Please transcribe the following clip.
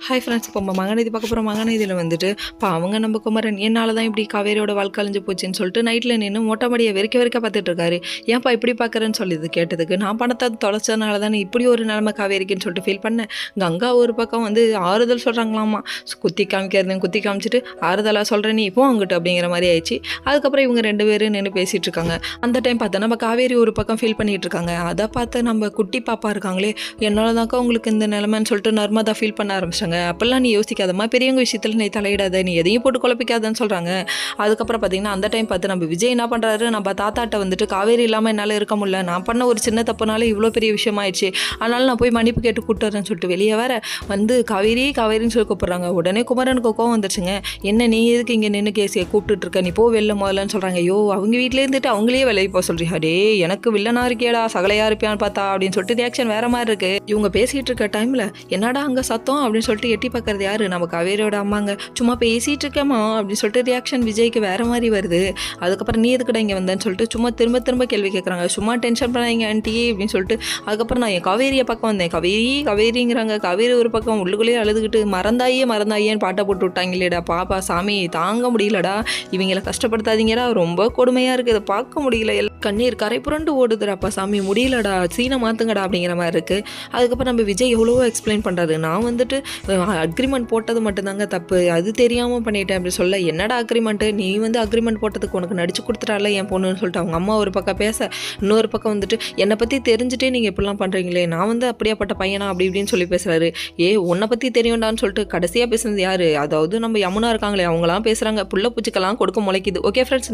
Hi friends, இப்போ நம்ம மகநீதி பார்க்க போகிறோம். மகநீதியில் வந்துட்டு இப்போ அவங்க நம்ம குமரன் என்னால் தான் இப்படி காவேரியோட வாழ்க்கை அழிஞ்சு போச்சுன்னு சொல்லிட்டு நைட்டில் நின்று மொட்டை மாடியை வெறிக்க பார்த்துட்டு இருக்காரு. ஏன்ப்பா இப்படி பார்க்குறேன்னு சொல்லி இது கேட்டதுக்கு, நான் பணத்தை தொலைச்சதுனால தானே இப்படி ஒரு நிலைமை காவேரிக்குன்னு சொல்லிட்டு ஃபீல் பண்ணேன். கங்கா ஒரு பக்கம் வந்து ஆறுதல் சொல்கிறாங்களாமா, குத்தி காமிக்கிறதுன்னு குத்தி காமிச்சிட்டு ஆறுதலாக சொல்கிறேன் நீ இப்போ அங்கிட்டு அப்படிங்கிற மாதிரி ஆயிடுச்சு. அதுக்கப்புறம் இவங்க 2 பேரும் நின்று பேசிகிட்டு இருக்காங்க. அந்த டைம் பார்த்தா நம்ம காவேரி ஒரு பக்கம் ஃபீல் பண்ணிகிட்டு இருக்காங்க. அதை பார்த்து நம்ம குட்டி பாப்பா இருக்காங்களே, என்னால் தான்க்கா உங்களுக்கு இந்த நிலைமைன்னு சொல்லிட்டு நர்மதா ஃபீல் பண்ண ஆரம்பிச்சாங்க. அப்பெல்லாம் நீ யோசிக்காதம்மா, பெரியவங்க விஷயத்தில் நீ தலையிடாத, நீ எதையும் போட்டு குழப்பிக்காதன்னு சொல்கிறாங்க. அதுக்கப்புறம் பார்த்தீங்கன்னா அந்த டைம் பார்த்து நம்ம விஜய் என்ன பண்ணுறாரு, நம்ம தாத்தாட்ட வந்துட்டு காவேரி இல்லாமல் என்னால் இருக்க முடியல, நான் பண்ண ஒரு சின்ன தப்புனால இவ்வளோ பெரிய விஷயமாயிடுச்சு, அதனால நான் போய் மன்னிப்பு கேட்டு கூட்டுறேன்னு சொல்லிட்டு வெளியே வர வந்து காவேரின்னு சொல்லி கூப்பிட்றாங்க. உடனே குமரனுக்கு கோவம் வந்துருச்சுங்க. என்ன நீ எதுக்கு இங்கே நின்று கேசியை கூப்பிட்டுட்டு இருக்க, நீ போ வெளில முதல்லன்னு சொல்கிறாங்க. ஐயோ, அவங்க வீட்டிலே இருந்துட்டு அவங்களே வேலைக்கு போக சொல்கிறீங்க, டே எனக்கு வில்லனா இருக்கியாடா சகலையா இருப்பியான்னு பார்த்தா அப்படின்னு சொல்லிட்டு ரியாக்ஷன் வேற மாதிரி இருக்கு. இவங்க பேசிகிட்டு இருக்க டைமில் என்னடா அங்கே சத்தம் அப்படின்னு சொல்லிட்டு எட்டி பார்க்கறது யாரு, நம்ம காவேரியோட அம்மாங்க. சும்மா பேசிகிட்டு இருக்கேம்மா அப்படின்னு சொல்லிட்டு ரியாக்ஷன் விஜய்க்கு வேற மாதிரி வருது. அதுக்கப்புறம் நீ எதுக்குடா இங்கே வந்தேன்னு சொல்லிட்டு சும்மா திரும்ப கேள்வி கேட்குறாங்க. சும்மா டென்ஷன் பண்ணாங்க ஆண்டி அப்படின்னு சொல்லிட்டு. அதுக்கப்புறம் நான் என் காவேரியை பக்கம் வந்தேன், காவேரிங்கிறாங்க. காவேரி ஒரு பக்கம் உள்ளுக்குள்ளேயே அழுதுகிட்டு மறந்தாயேன்னு பாட்டை போட்டு விட்டாங்களேடா பாப்பா, சாமி தாங்க முடியலடா, இவங்களை கஷ்டப்படுத்தாதீங்கடா, ரொம்ப கொடுமையாக இருக்குது, இதை பார்க்க முடியல, கண்ணீர் கரை புரண்டு ஓடுதுடாப்பா சாமி, முடியலடா, சீனை மாற்றுங்கடா அப்படிங்கிற மாதிரி இருக்குது. அதுக்கப்புறம் நம்ம விஜய் எவ்வளவோ எக்ஸ்பிளைன் பண்ணுறாரு. நான் வந்துட்டு அக்ரிமெண்ட் போட்டது மட்டும்தாங்க தப்பு, அது தெரியாமல் பண்ணிட்டேன் அப்படி சொல்ல. என்னடா அக்ரிமெண்ட்டு, நீ வந்து அக்ரிமெண்ட் போட்டதுக்கு உனக்கு நடிச்சு கொடுத்துட்டால என் பொண்ணுன்னு சொல்லிட்டு அவங்க அம்மா ஒரு பக்கம் பேச, இன்னொரு பக்கம் வந்துட்டு என்னை பற்றி தெரிஞ்சுட்டே நீங்கள் இப்படிலாம் பண்ணுறீங்களே, நான் வந்து அப்படியாப்பட்ட பையனா அப்படி இப்படின்னு சொல்லி பேசுகிறாரு. உன்னை பற்றி தெரியும்டான்னு சொல்லிட்டு கடைசியாக பேசுனது யார், அதாவது நம்ம யமுனா இருக்காங்களே அவங்களாம் பேசுகிறாங்க. புள்ள பூச்சிக்கெல்லாம் கொடுக்க முளைக்குது. Okay friends.